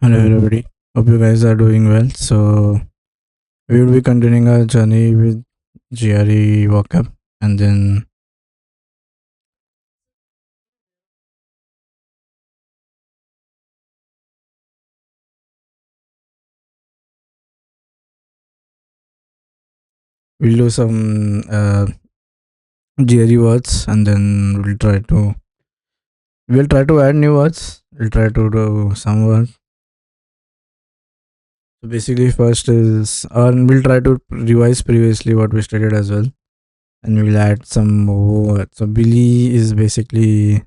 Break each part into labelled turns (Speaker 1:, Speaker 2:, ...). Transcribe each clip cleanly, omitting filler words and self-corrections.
Speaker 1: Hello, everybody. Hope you guys are doing well. So, we will be continuing our journey with GRE vocab, and then we'll do some GRE words, and then we'll try to add new words. We'll try to do some words. So basically, first is, or we'll try to revise previously what we studied as well, and we'll add some more words. So Billy is basically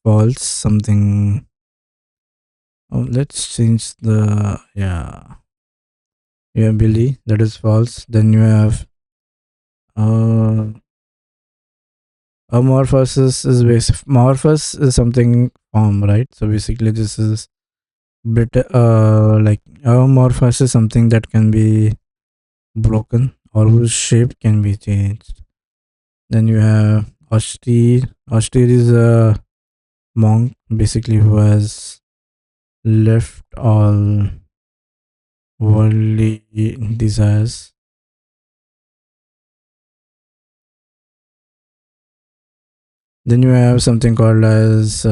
Speaker 1: false. Something. Oh, let's change the You have Billy, that is false. Then you have uh, amorphosis is morphous is something form, right? So basically, this is bit like amorphous is something that can be broken or whose shape can be changed. Then you have austere. Austere is a monk basically who has left all worldly desires. Then you have something called as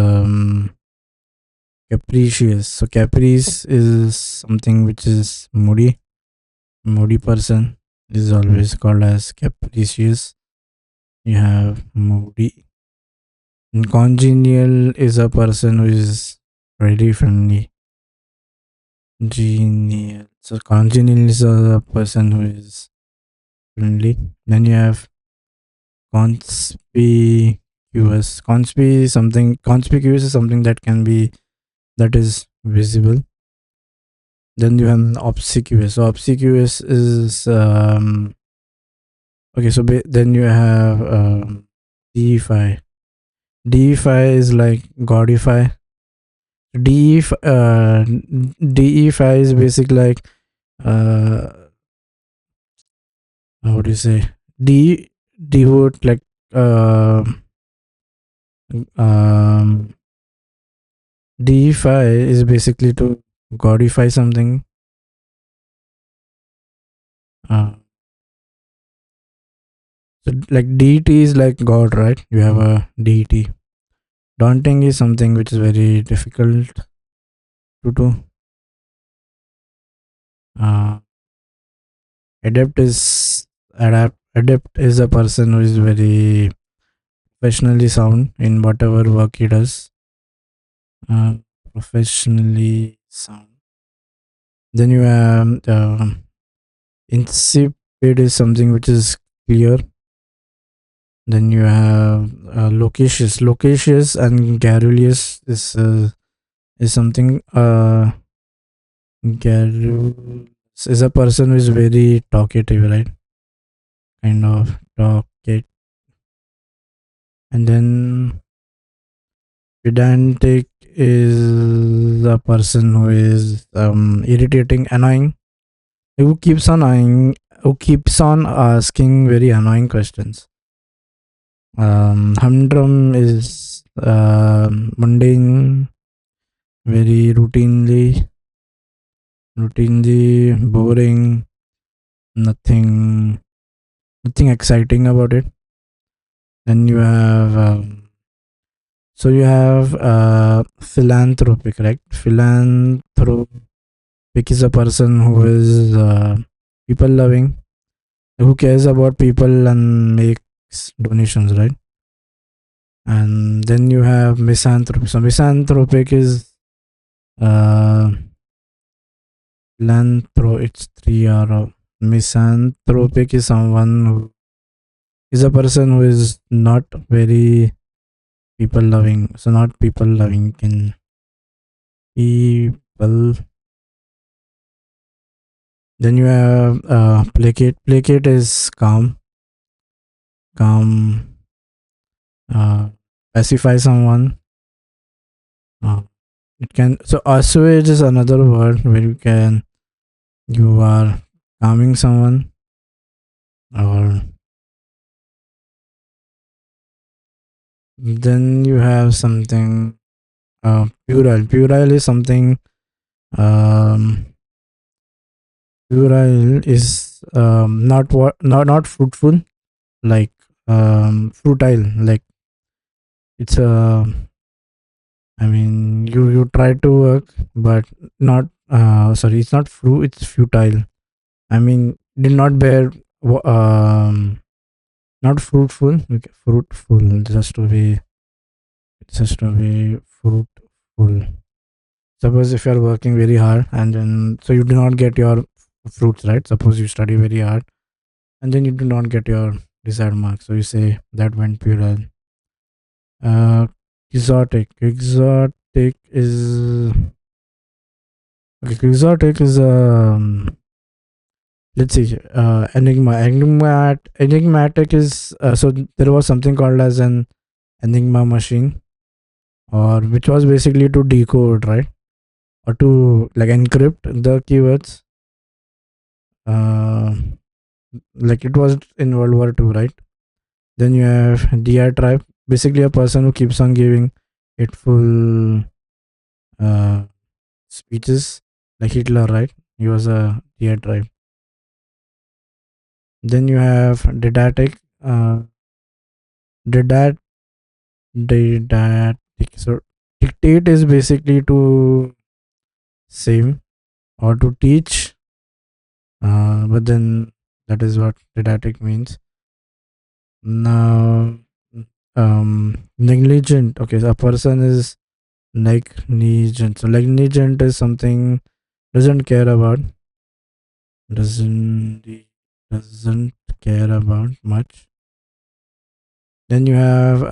Speaker 1: capricious. So caprice is something which is moody. Moody person is always called as capricious. You have moody. And congenial is a person who is very friendly. Genial. So congenial is a person who is friendly. Then you have conspicuous. Conspicuous is something that can be that is visible. Then you have obsequious. So obsequious is okay. So then you have deify. Deify is like godify. Deify is basically like uh how do you say devote like uh, um deify is basically to godify something. Uh, so like deity is like God, right? You have a deity. Daunting is something which is very difficult to do. Uh, adept is a person who is very professionally sound in whatever work he does. Professionally sound. Then you have insipid is something which is clear. Then you have loquacious. Loquacious and garrulous is something. Garrulous is a person who is very talkative, right? Kind of talkative. And then pedantic is a person who is irritating, annoying, who keeps on asking very annoying questions. Humdrum is mundane, very routinely boring, nothing, nothing exciting about it. Then you have you have philanthropic, right? Philanthropic is a person who is people loving, who cares about people and makes donations, right? And then you have misanthropic. So misanthropic is uh it's 3 R. Misanthropic is someone who is a person who is not very people loving. So not people loving can people. Then you have placate. Placate is calm, uh, pacify someone. Uh, it can so assuage is another word where you are calming someone, or then you have something puerile. Puerile is something Um, Puerile is not fruitful, like fruitile, like it's a, I mean, you try to work, but not. Sorry, it's not it's futile. I mean, did not bear. Not fruitful. Okay, fruitful. Just to be fruitful. Suppose if you are working very hard and then so you do not get your fruits, right? Suppose you study very hard and then you do not get your desired marks. So you say that went puerile. Uh, exotic. Exotic is okay. Exotic is let's see. Enigmatic is so there was something called as an enigma machine, or which was basically to decode, right, or to like encrypt the keywords. Uh, like it was in World War II, right? Then you have diatribe, basically a person who keeps on giving hateful uh, speeches, like Hitler, right? He was a diatribe. Then you have didactic, didat, didactic. So dictate is basically to save or to teach, but then that is what didactic means. Now, negligent. Okay, so a person is negligent. So negligent is something doesn't care about, doesn't doesn't care about much. Then you have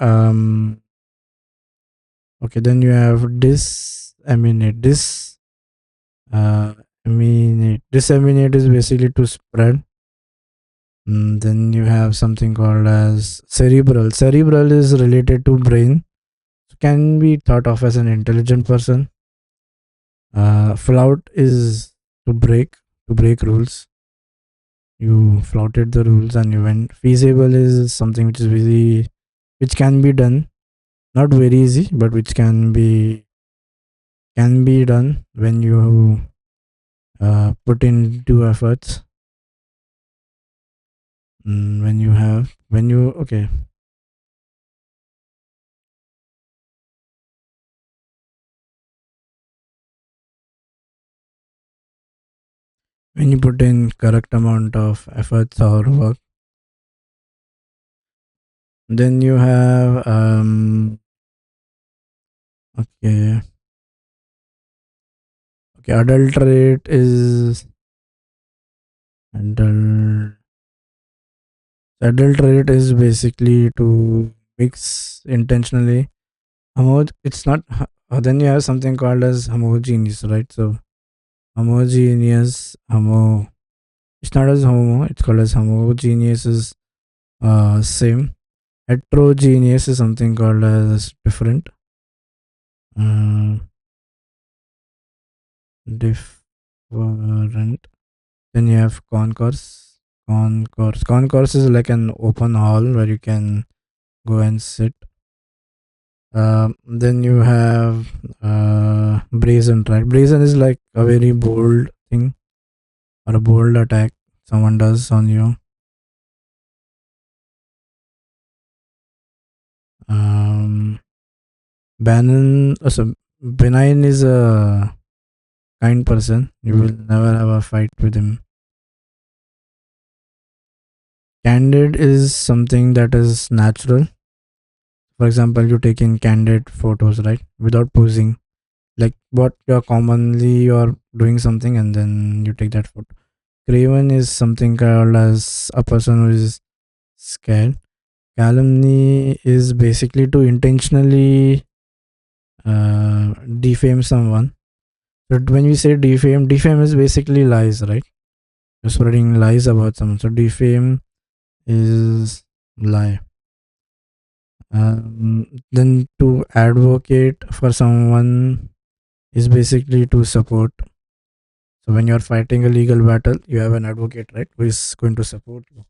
Speaker 1: okay. Then you have disseminate. Uh, disseminate is basically to spread. Then you have something called as cerebral. Cerebral is related to brain. So can be thought of as an intelligent person. Flout is to break rules. You flouted the rules and you went. Feasible is something which is very which can be done, not very easy, but which can be done when you put in due efforts. When you okay, when you put in correct amount of efforts or work. Then you have okay, adulterate is adult adulterate is basically to mix intentionally. It's not. Then you have something called as homogeneous, right? So homogeneous homo. It's not as homo. It's called as homogeneous is same. Heterogeneous is something called as different. Uh, different. Then you have concourse. Concourse is like an open hall where you can go and sit. Then you have brazen, right? Brazen is like a very bold thing or a bold attack someone does on you. Um, Benign is a kind person. You will never have a fight with him. Candid is something that is natural. For example, you take in candid photos, right? Without posing. Like what you're doing something and then you take that photo. Craven is something called as a person who is scared. Calumny is basically to intentionally defame someone. But when we say defame is basically lies, right? You're spreading lies about someone. So defame is lie. Then to advocate for someone is basically to support. So when you're fighting a legal battle, you have an advocate, right, who is going to support you.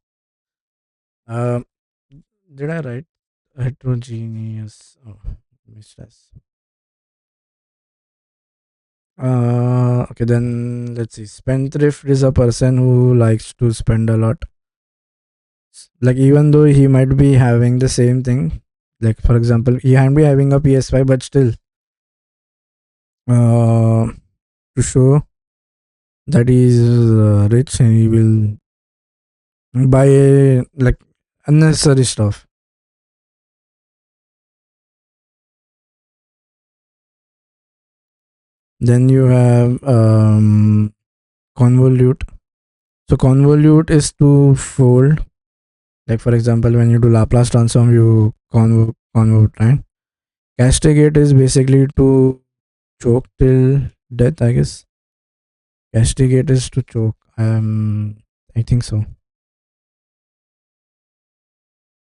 Speaker 1: Um, did I write heterogeneous? Oh, missed us. Okay, then let's see. Spendthrift is a person who likes to spend a lot. Like, even though he might be having the same thing, like for example, he might be having a PS5, but still, uh, to show that he is rich, he will buy like unnecessary stuff. Then you have convolute. So convolute is to fold. Like for example, when you do Laplace transform, you convolute, right? Castigate is basically to choke till death, I guess. Castigate is to choke. I think so.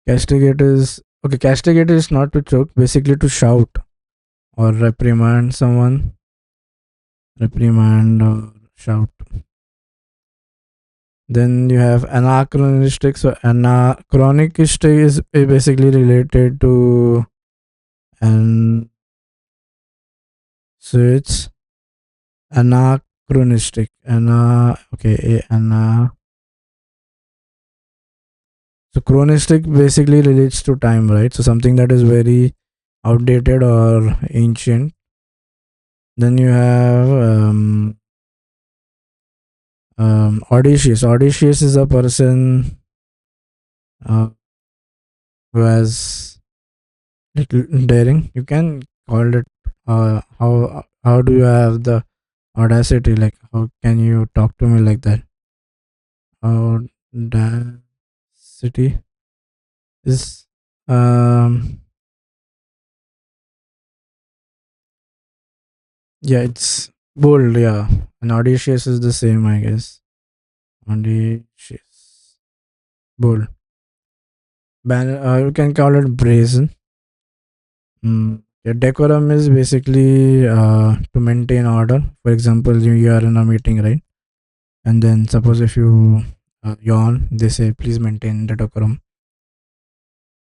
Speaker 1: Castigate is okay. Castigate is not to choke, basically to shout or reprimand someone. Reprimand or shout. Then you have anachronistic. So anachronistic is basically related to and so it's anachronistic. So chronistic basically relates to time, right? So something that is very outdated or ancient. Then you have audacious. Audacious is a person uh, who has little daring. You can call it. How do you have the audacity? Like, how can you talk to me like that? Audacity is yeah, it's bold. Yeah, and audacious is the same, I guess. Audacious, bold. You can call it brazen. Yeah, decorum is basically to maintain order. For example, you are in a meeting, right? And then suppose if you yawn, they say please maintain the decorum.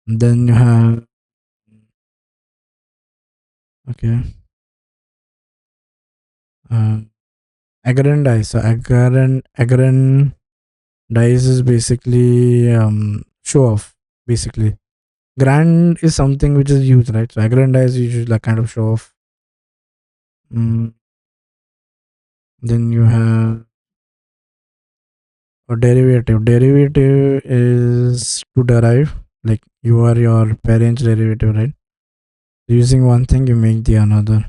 Speaker 1: Then you have okay, uh, aggrandize. So aggrandize is basically show off. Basically, grand is something which is huge, right? So aggrandize is usually like kind of show off. Mm, then you have a derivative. Derivative is to derive, like you are your parents' derivative, right? Using one thing, you make the another.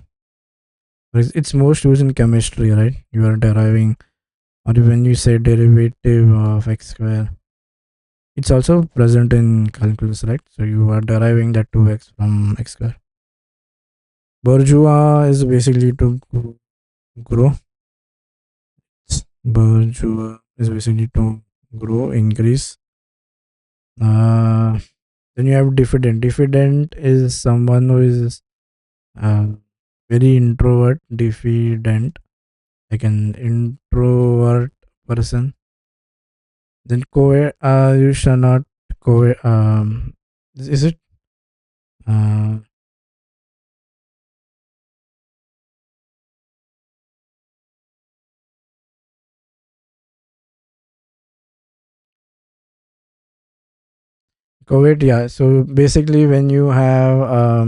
Speaker 1: It's most used in chemistry, right? You are deriving, or when you say derivative of x square, it's also present in calculus, right? So you are deriving that 2x from x square. Bourgeois is basically to grow. Bourgeois is basically to grow, increase. Uh, then you have diffident. Diffident is someone who is uh, very introvert. Diffident, like an introvert person. Then you shall not is it uh, COVID? Yeah. So basically, when you have uh,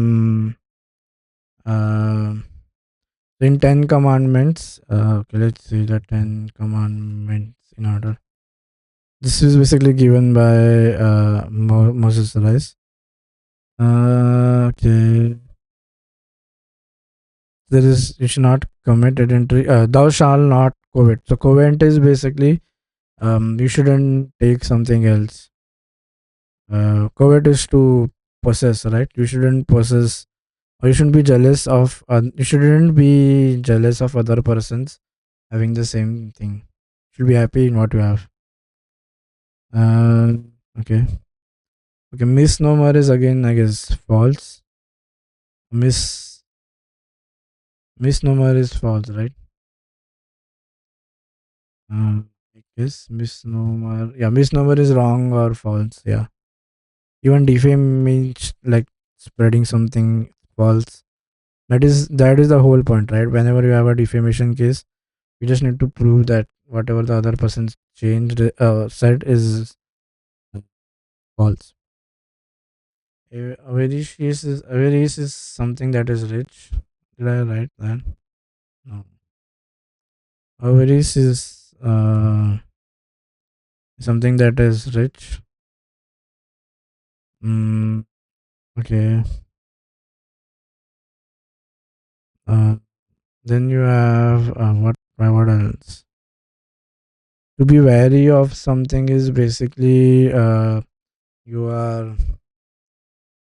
Speaker 1: in 10 commandments, okay, let's see the 10 commandments in order. This is basically given by Moses Rice. Okay, there is you should not commit adultery. Thou shalt not covet. So covet is basically you shouldn't take something else. Covet is to possess, right? You shouldn't possess, or you shouldn't be jealous of. You shouldn't be jealous of other persons having the same thing. You should be happy in what you have. Uh, okay. Okay. Misnomer is again, I guess, false. Mis Misnomer is false, right? I guess misnomer. Yeah, misnomer is wrong or false. Yeah. Even defame means like spreading something false. That is the whole point, right? Whenever you have a defamation case, you just need to prove that whatever the other person said is false. Avaricious is something that is rich. Did I write that? No. Avarice is something that is rich. Mm, okay. Uh, then you have what else? To be wary of something is basically you are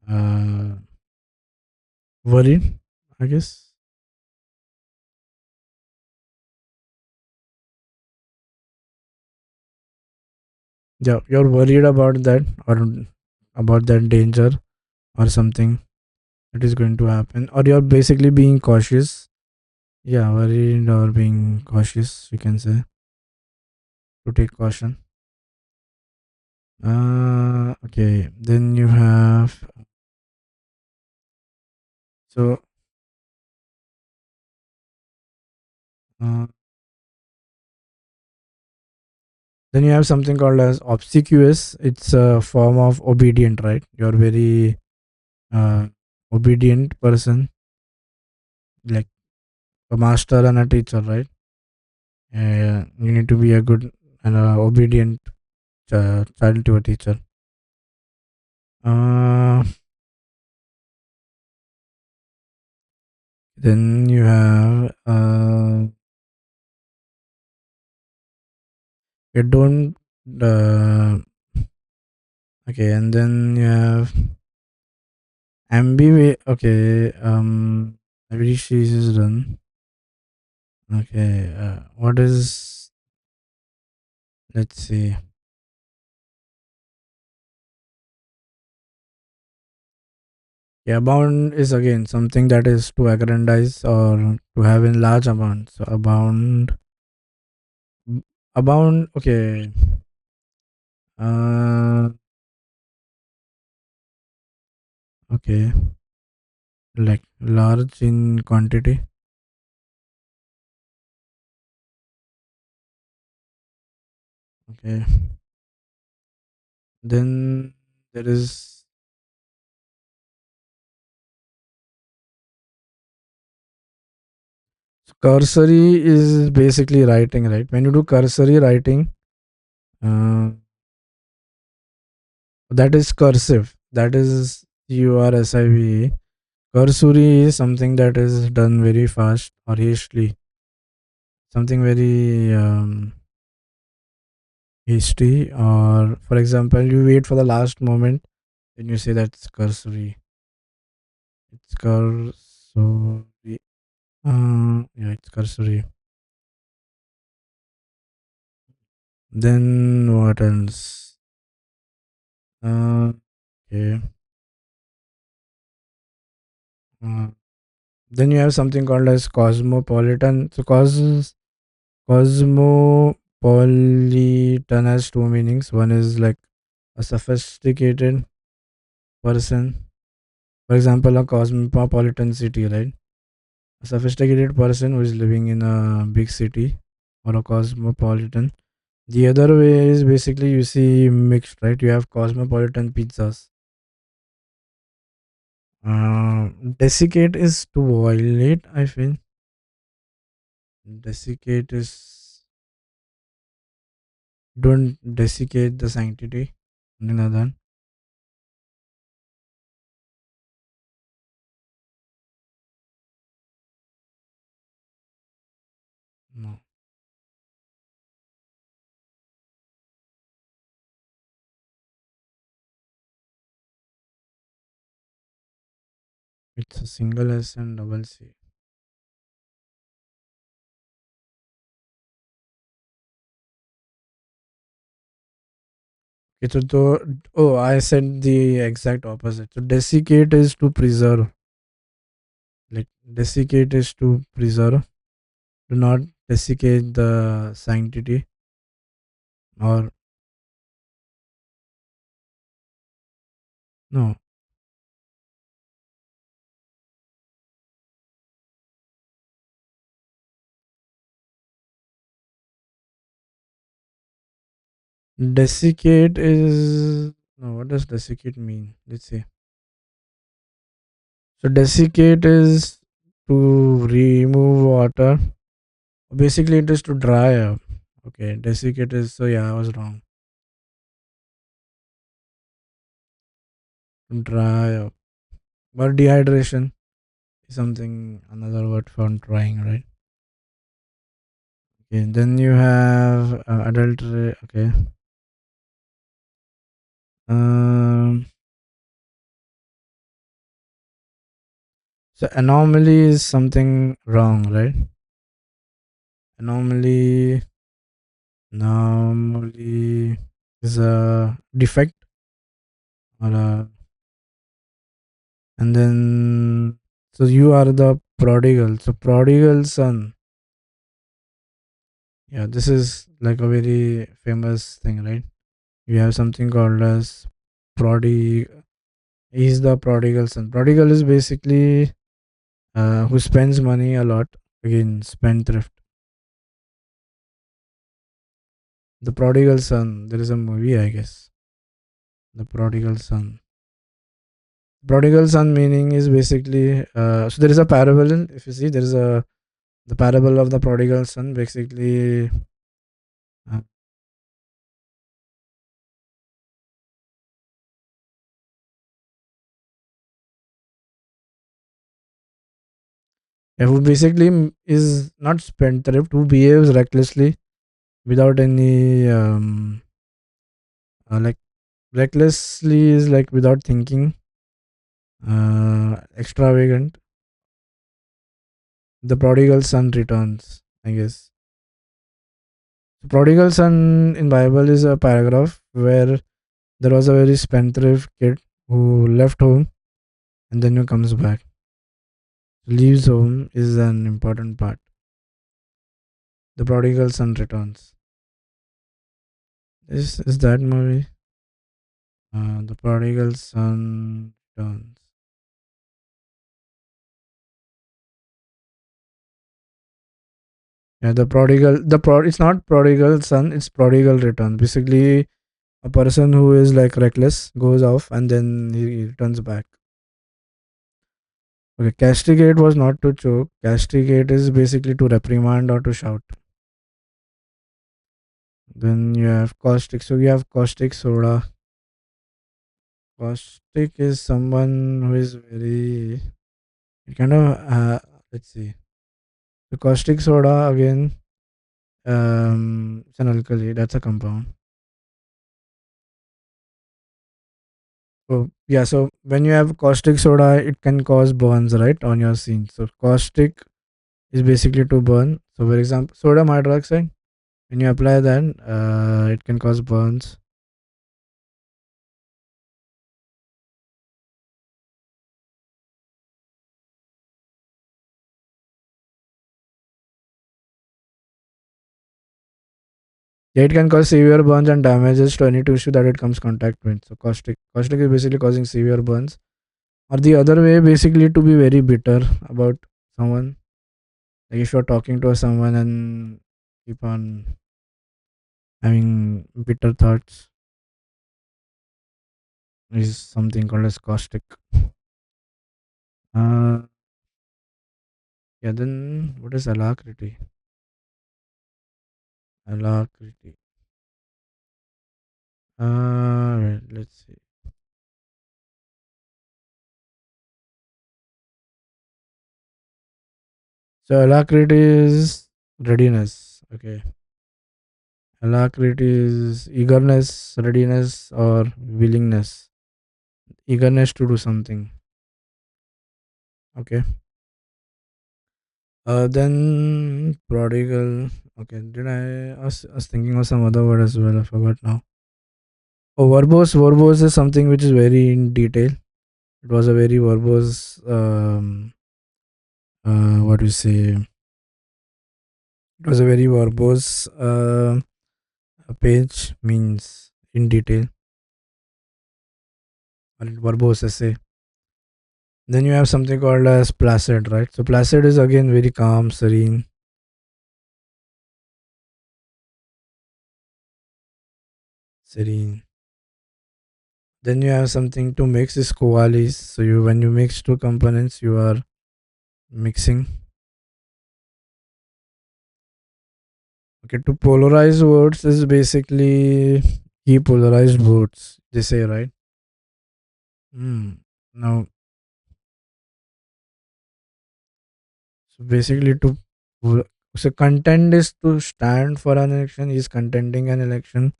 Speaker 1: uh, worried, I guess. Yeah, you're worried about that, or about that danger or something that is going to happen, or you're basically being cautious. Yeah, worried or being cautious, you can say, to take caution. Okay, then you have, so uh, then you have something called as obsequious. It's a form of obedient, right? You're very uh, obedient person, like a master and a teacher, right? You need to be a good and obedient child to a teacher. Uh, then you have you don't uh, okay, and then you have okay, maybe she's done. Okay, what is, let's see. Yeah, abound is again something that is to aggrandize or to have in large amounts. So abound. Okay. Uh, okay. Like large in quantity. Okay. Then there is, cursory is basically writing, right? When you do cursory writing, uh, that is cursive. That is cursive. Cursory is something that is done very fast or hastily. Something very hasty, or for example, you wait for the last moment and you say that's cursory. It's cursory. Yeah, it's cursory. Then what else? Okay. Uh, then you have something called as cosmopolitan. So cosmopolitan has two meanings. One is like a sophisticated person. For example, a cosmopolitan city, right? A sophisticated person who is living in a big city, or a cosmopolitan. The other way is basically you see mixed, right? You have cosmopolitan pizzas. Desiccate is to violate, I feel. Desiccate is, don't desiccate the sanctity. Another, no, it's a single S and double C. Oh, I said the exact opposite. So desiccate is to preserve. Like desiccate is to preserve. Do not desiccate the sanctity, or no. Desiccate is no. What does desiccate mean? Let's see. So desiccate is to remove water. Basically, it is to dry up. Okay, desiccate is so yeah, I was wrong. Dry up. But dehydration is something another word for drying, right? Okay, then you have adultery. Okay. Um. So anomaly is something wrong, right? Anomaly. Anomaly is a defect or a, and then so you are the prodigal. So prodigal son. Yeah, this is like a very famous thing, right? We have something called as prodigal. He's the prodigal son. Prodigal is basically who spends money a lot. Again, spendthrift. The prodigal son. There is a movie, I guess. The prodigal son. Prodigal son meaning is basically so there is a parable in, if you see there is a the parable of the prodigal son basically uh, who basically is not spendthrift, who behaves recklessly without any like recklessly is like without thinking, extravagant. The prodigal son returns, I guess. The prodigal son in Bible is a paragraph where there was a very spendthrift kid who left home and then who comes back. Leaves home is an important part. The prodigal son returns. Is that movie? The prodigal son returns. Yeah, the prodigal. It's not prodigal son. It's prodigal return. Basically, a person who is like reckless goes off and then he returns back. Okay, castigate was not to choke. Castigate is basically to reprimand or to shout. Then you have caustic. So you have caustic soda. Caustic is someone who is very it kind of let's see. The caustic soda again. It's an alkali. That's a compound. So yeah. So when you have caustic soda, it can cause burns, right, on your skin. So caustic is basically to burn. So for example, sodium hydroxide. When you apply that, it can cause burns. Yeah, it can cause severe burns and damages to any tissue that it comes contact with. So caustic is basically causing severe burns. Or the other way, basically to be very bitter about someone. Like if you're talking to someone and keep on having bitter thoughts, is something called as caustic. Uh, yeah. Then what is alacrity? Alacrity. Right, let's see. So alacrity is readiness. Okay. Alacrity is eagerness, readiness, or willingness. Eagerness to do something. Okay. Then prodigal. Okay. Did I was thinking of some other word as well. I forgot now. Oh, verbose. Verbose is something which is very in detail. It was a very verbose. What do you say? It was a very verbose page. Means in detail. Or verbose essay. Then you have something called as placid, right? So placid is again very calm, serene. serene. Then you have something to mix is coalesce. So you when you mix two components, you are mixing. Okay, to polarize words is basically depolarized words. They say, right? Hmm. Now, so basically so contend is to stand for an election. Is contending an election.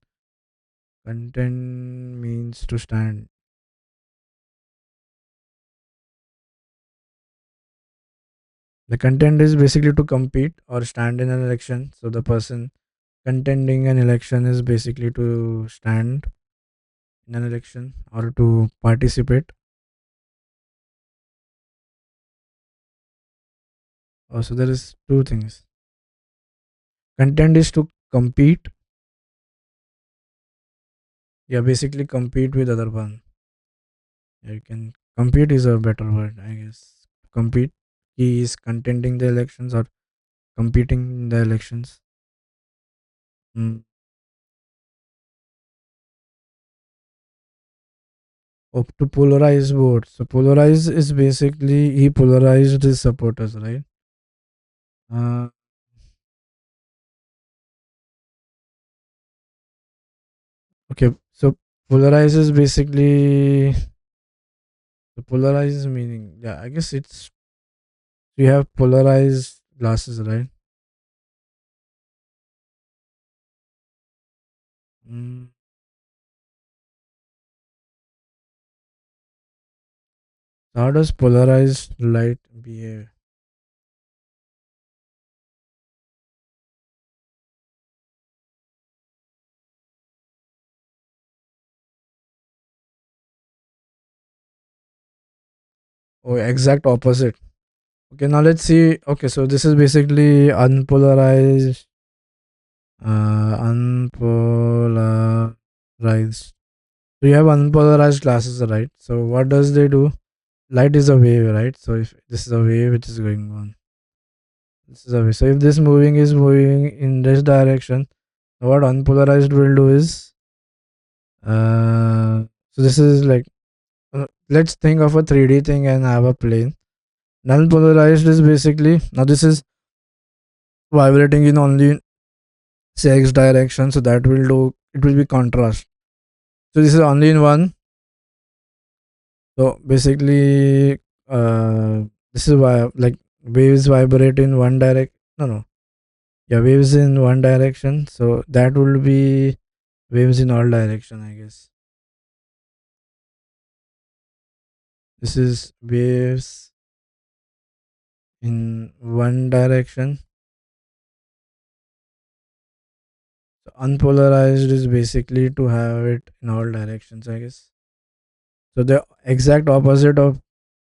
Speaker 1: Contend means to stand. The contend is basically to compete or stand in an election. So the person contending an election is basically to stand in an election or to participate. So there is two things. Contend is to compete. Yeah, basically compete with other one. Yeah, you can compete is a better word, I guess. Compete. He is contending the elections or competing in the elections. Mm. Oh, to polarize votes. So polarize is basically he polarized his supporters, right? Uh, okay, so polarize is basically the polarized meaning. Yeah, I guess it's you have polarized glasses, right? Mm. How does polarized light behave? Oh, exact opposite. Okay, now let's see. Okay, so this is basically unpolarized. Unpolarized. So you have unpolarized glasses, right? So what does they do? Light is a wave, right? So if this is a wave which is going on, this is a wave. So if this moving in this direction, what unpolarized will do is, so this is like, let's think of a 3D thing and have a plane. Non-polarized is basically now this is vibrating in only say x direction, so that will do it will be contrast. So this is only in one. So basically, this is why like waves vibrate in one direct. No, no, yeah, waves in one direction. So that will be waves in all direction, I guess. This is waves in one direction. So unpolarized is basically to have it in all directions, I guess. So the exact opposite of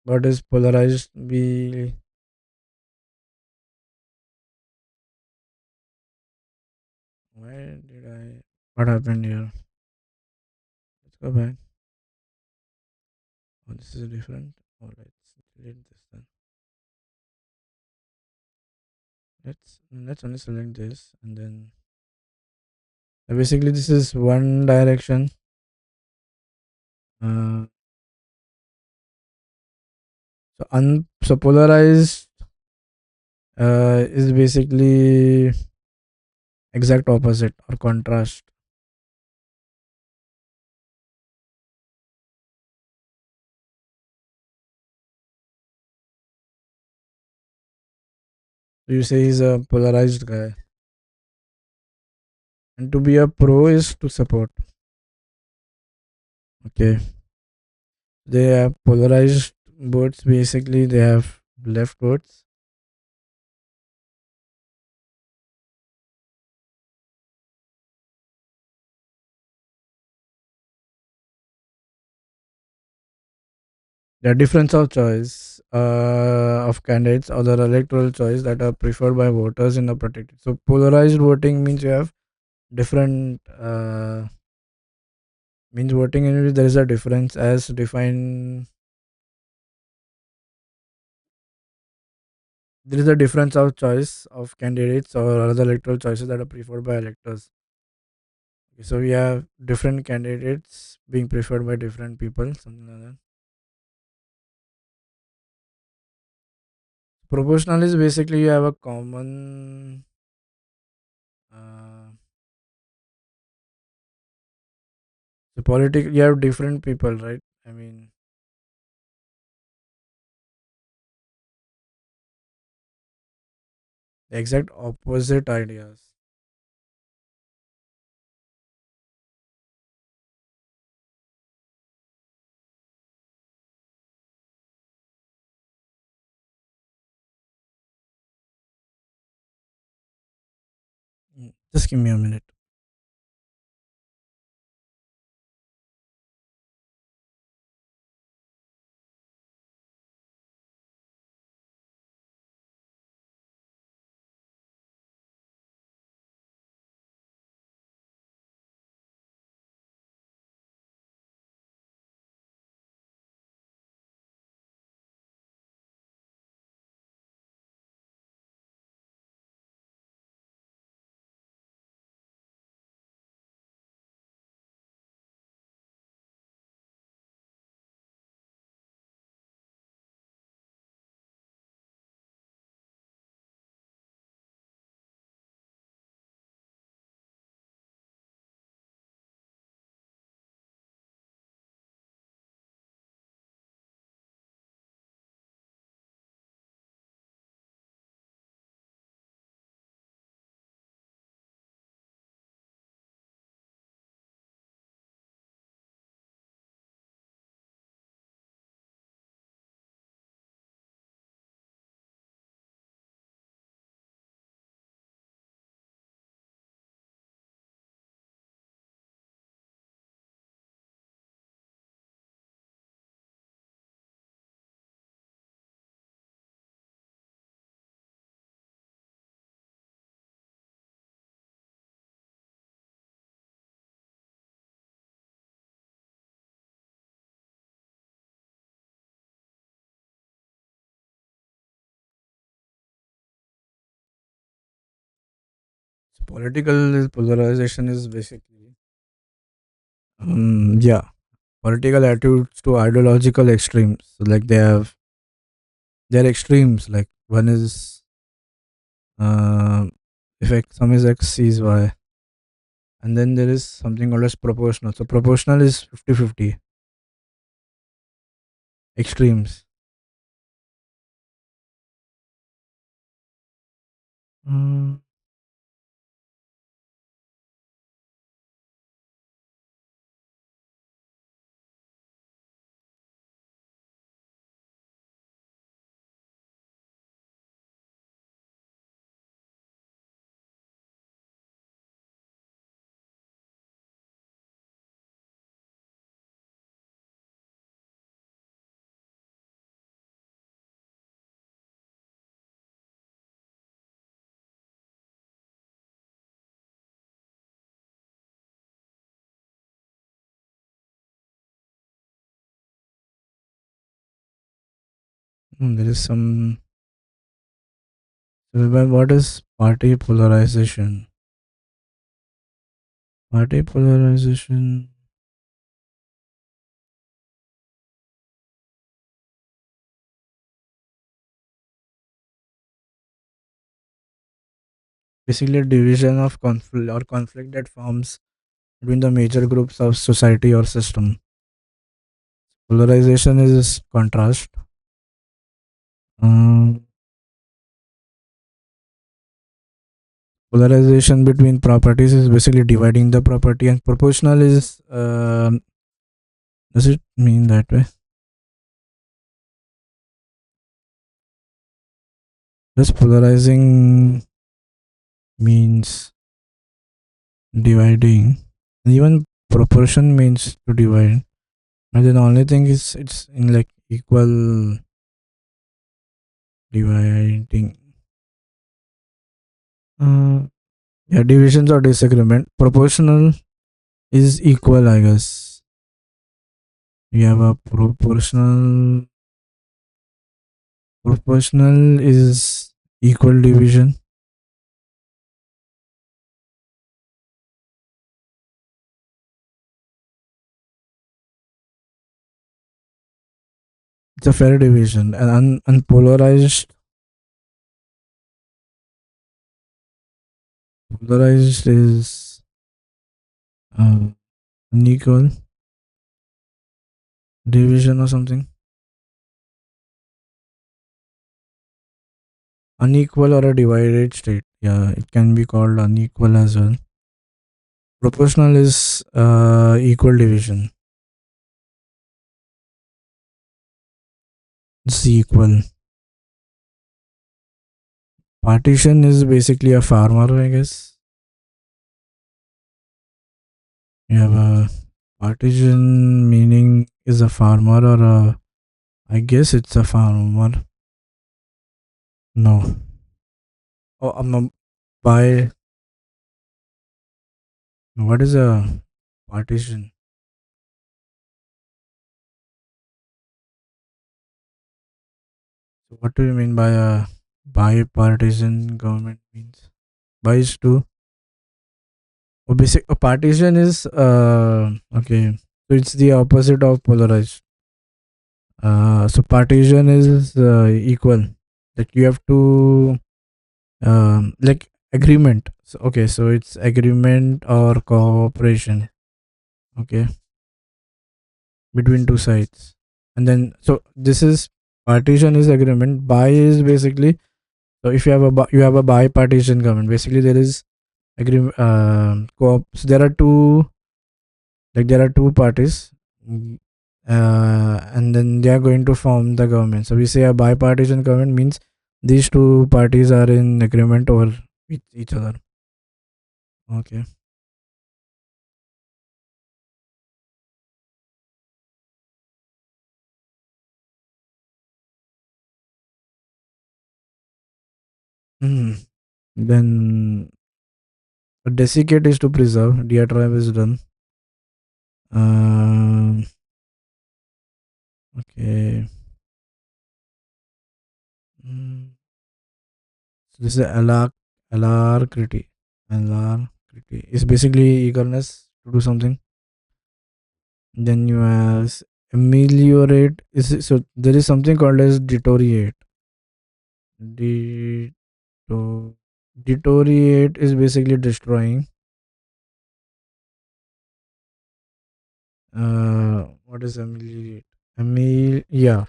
Speaker 1: what is polarized be. Why did I? What happened here? Let's go back. Oh, this is different. Oh, let's delete this then. Let's only select this and then basically this is one direction. Uh, so polarized is basically exact opposite or contrast. So you say he's a polarized guy, and to be a pro is to support. Okay, they have polarized words. Basically, they have left words. The difference of choice of candidates or the electoral choice that are preferred by voters in a protected. So polarized voting means you have different means voting in which there is a difference as defined. There is a difference of choice of candidates or other electoral choices that are preferred by electors. So we have different candidates being preferred by different people, something like that. Proportional is basically you have a common. Uh, so political, you have different people, right? I mean, the exact opposite ideas. Just give me a minute. So political polarization is basically, yeah, political attitudes to ideological extremes. So like they're extremes. Like one is if some is X, C is Y, and then there is something called as proportional. So proportional is 50-50 extremes. Mm, there is some. What is party polarization? Party polarization. Basically, a division of conflict or conflict that forms between the major groups of society or system. Polarization is contrast. Um, Polarization between properties is basically dividing the property, and proportional is. Does it mean that way? Does polarizing means dividing? And even proportion means to divide. And then the only thing is it's in like equal dividing. Uh, yeah, divisions or disagreement. Proportional is equal, I guess. We have a proportional. Proportional is equal division. It's a fair division. And unpolarized, polarized is uh, unequal division or something. Unequal or a divided state. Yeah, it can be called unequal as well. Proportional is equal division. It's equal. Partition is basically a farmer, I guess. You have a partition meaning is a farmer or a. I guess it's a farmer. No. Oh, by what is a partition? So what do you mean by a bipartisan government means? By is to basic a partition is okay. So it's the opposite of polarized. So partition is equal. Like you have to like agreement. So, okay, so it's agreement or cooperation. Okay, between two sides, and then so this is partition is agreement. Bi is basically so if you have you have a bipartisan government. Basically, there is agreement. So there are two there are two parties. mm, and then they are going to form the government. So we say a bipartisan government means these two parties are in agreement over with each other. Okay. Hmm. Then desiccate is to preserve. Diatribe is done. Um. Okay. Mm. So this is alacrity. Alacrity is basically eagerness to do something. Then you have ameliorate. So there is something called as deteriorate. Deto- Deteriorate is basically destroying. What is ameliorate? Yeah.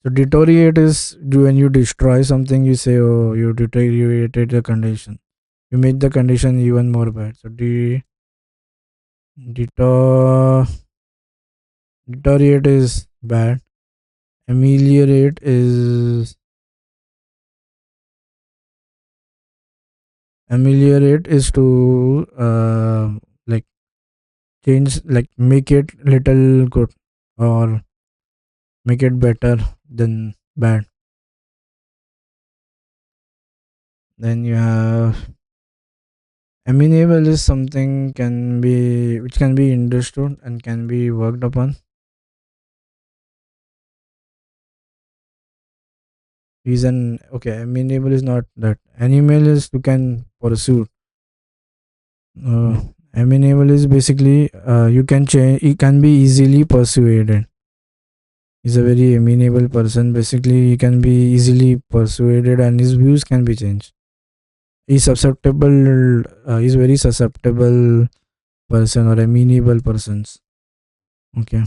Speaker 1: So deteriorate is when you destroy something. You say, oh, you deteriorated the condition. You made the condition even more bad. So deter deteriorate is bad. Ameliorate is to like change, like make it little good or make it better than bad. Then you have amenable is something can be which can be understood and can be worked upon. Reason, okay, amenable is not that. Animal is you can pursue. Amenable is basically you can change. It can be easily persuaded. He's a very amenable person. Basically, he can be easily persuaded, and his views can be changed. He's susceptible. He's very susceptible person or amenable persons. Okay.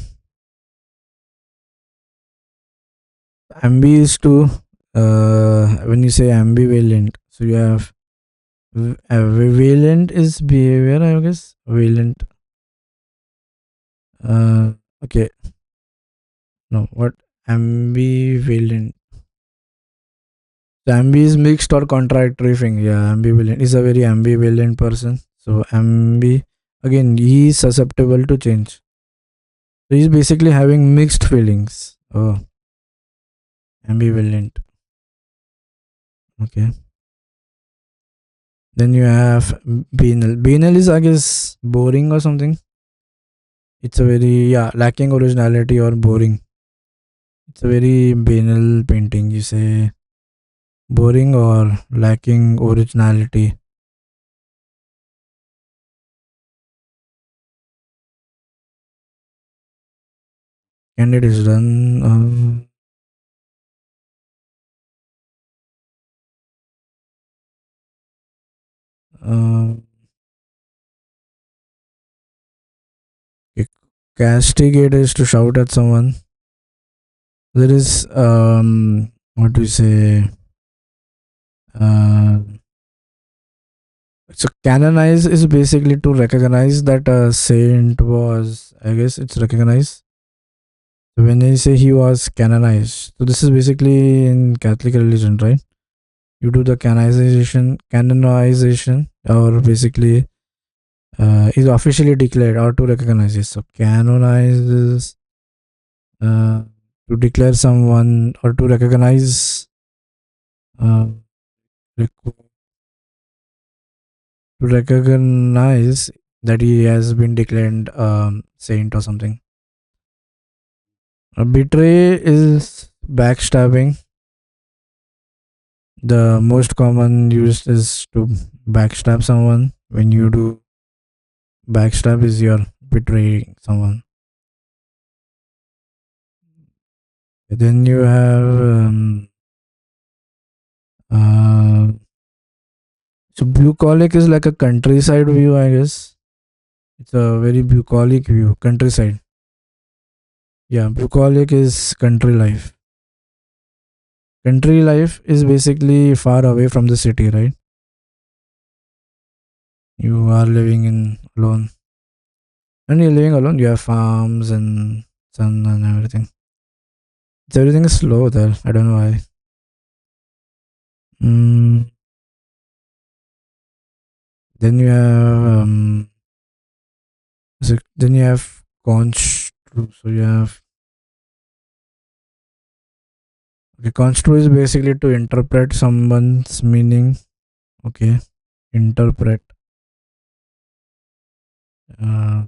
Speaker 1: Ambi is to when you say ambivalent, so you have valent is behavior, I guess. Valent. Uh, okay. No, what ambivalent? So ambi is mixed or contradictory thing. Yeah, ambivalent is a very ambivalent person. So ambi again, he is susceptible to change. So he's basically having mixed feelings. Oh, ambivalent. Okay. Then you have banal. Banal is, I guess, boring or something. It's a very, yeah, lacking originality or boring. It's a very banal painting. You say boring or lacking originality. Candid is done. Uh, okay, castigate is to shout at someone. There is what do we say? Uh, so canonize is basically to recognize that a saint was. I guess it's recognize. So when I say he was canonized, so this is basically in Catholic religion, right? You do the canonization, or basically is officially declared or to recognize it. So canonize is uh, to declare someone or to recognize, uh, to recognize that he has been declared saint or something. Betray is backstabbing. The most common used is to backstab someone. When you do backstab, is you're betraying someone. Then you have uh, so bucolic is like a countryside view, I guess. It's a very bucolic view, countryside. Yeah, bucolic is country life. Country life is basically far away from the city, right? You are living in alone. When you're living alone, you have farms and sun and everything. So everything is slow there. I don't know why. Mm, then you have then you have construe. So you have okay. Construe is basically to interpret someone's meaning. Okay, interpret. Uh,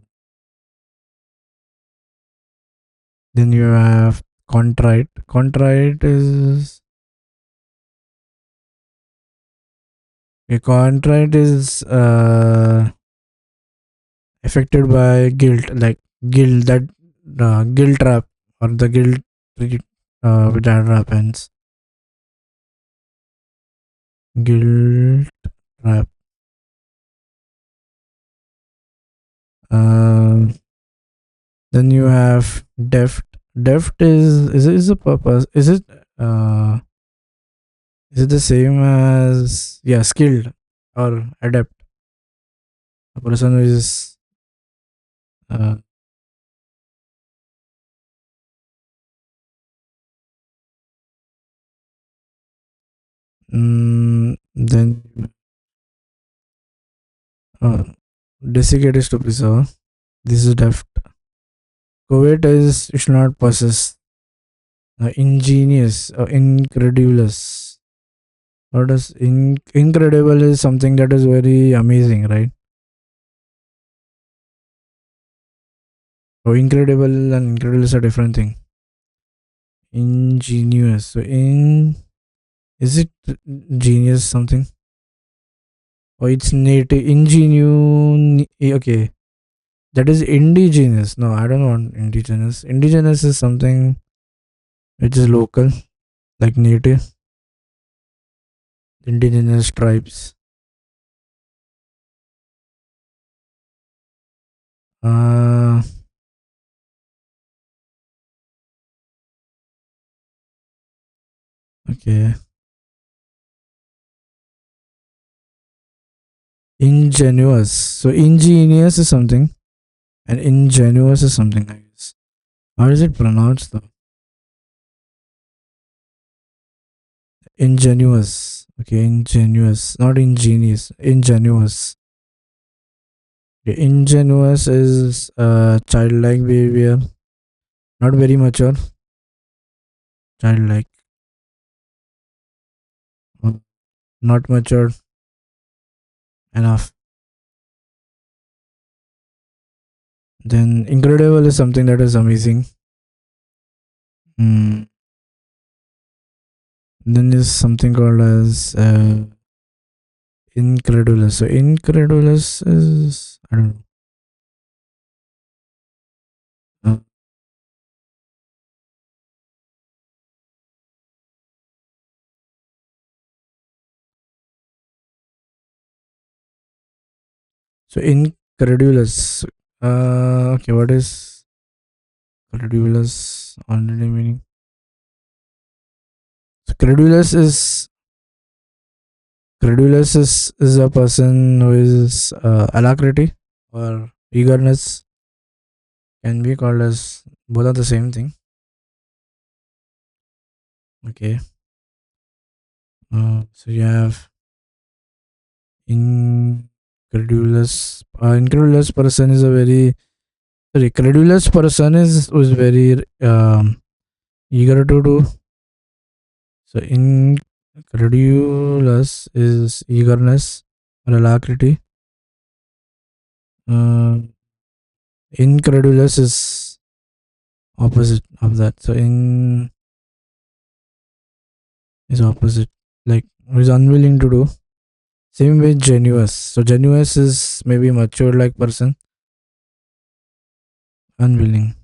Speaker 1: then you have contrite. Contrite is a contrite is affected by guilt, like guilt that guilt trap or the guilt that happens. Guilt trap. Uh, then you have deft. Deft is a purpose. Uh is it the same as skilled or adept? A person who is uh, then uh, desiccate is to preserve. This is deft. Covet is it should not possess. Ingenious, incredulous. What is incredible is something that is very amazing, right? So incredible and incredulous are different thing. Ingenious. So in is it genius something? Or it's native ingenu okay. That is indigenous. No, I don't want indigenous. Indigenous is something which is local, like native, indigenous tribes. Uh okay. Ingenuous. So ingenious is something and ingenuous is something, I guess. How is it pronounced though? Ingenuous. Okay, ingenuous. Not ingenious. Ingenuous. Okay, ingenuous is childlike behavior. Not very mature. Childlike. Not matured enough. Then incredible is something that is amazing. Mm. Then is something called as incredulous. So incredulous is I don't know. So incredulous. Okay, what is credulous already meaning? So credulous is a person who is alacrity or eagerness, can be called as both are the same thing. Okay. So you have incredulous person is a very sorry credulous person is who's very eager to do. So incredulous is eagerness or alacrity. uh, Incredulous is opposite of that. So in is opposite, like is unwilling to do. Same with genuous. So genuous is maybe mature like person, unwilling.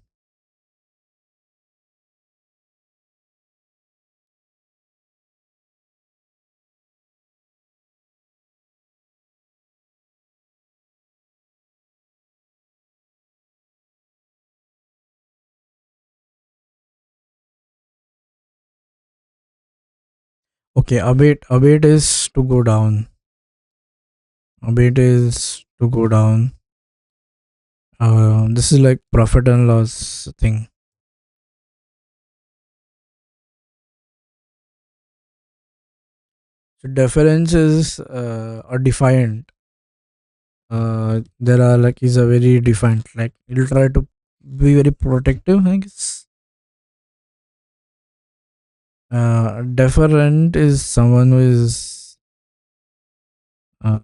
Speaker 1: Okay, abate is to go down. Abate is to go down. This is like profit and loss thing. So deference is a defiant. There are like is a very defiant. Like he'll try to be very protective, I guess. Deferent is someone who is uh,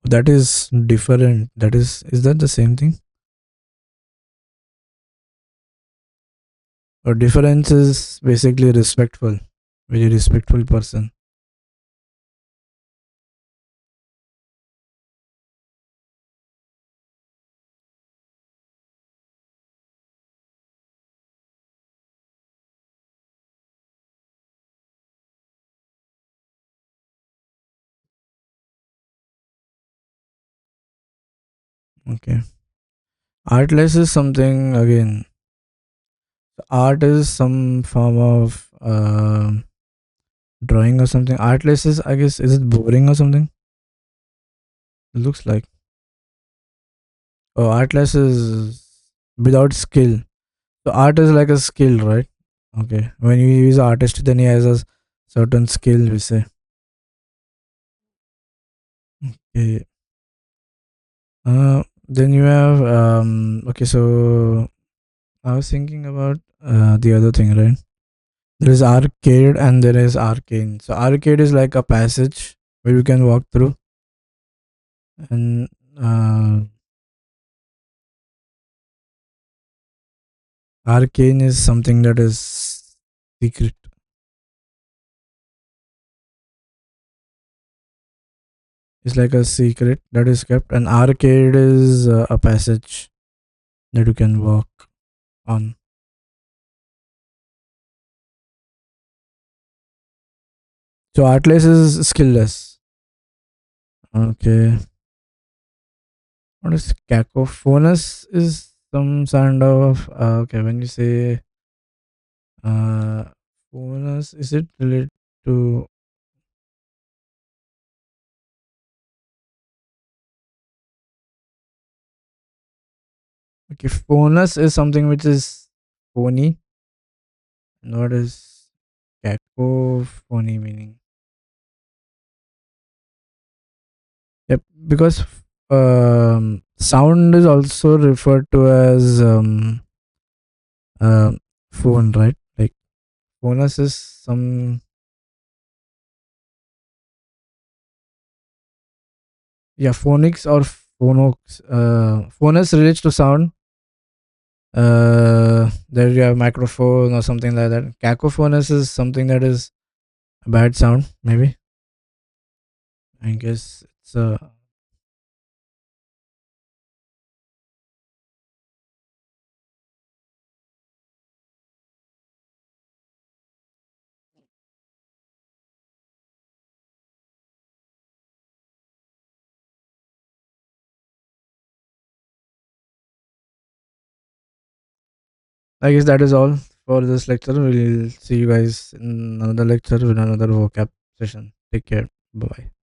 Speaker 1: that is different. That is that the same thing? Or difference is basically respectful, very respectful person. Okay. Artless is something again. Art is some form of drawing or something. Artless is, I guess, is it boring or something? It looks like. Oh, artless is without skill. So art is like a skill, right? Okay. When you use artist, then he has a certain skill. We say. Okay. Then you have Okay. So I was thinking about the other thing, right? There is arcade and there is arcane. So arcade is like a passage where you can walk through, and arcane is something that is secret. It's like a secret that is kept. And arcade is a passage that you can walk on. So artless is skillless. Okay. What is cacophonous? Is some kind of okay. When you say uh, phonous, is it related to okay? Phonous is something which is phony. And what is cacophony meaning? Yep, because sound is also referred to as uh, phone, right? Like phonous is some yeah phonics or phonox. Phonous relates to sound. There you have microphone or something like that. Cacophonous is something that is a bad sound, maybe. I guess it's a. I guess that is all for this lecture. We'll see you guys in another lecture with another vocab session. Take care. Bye.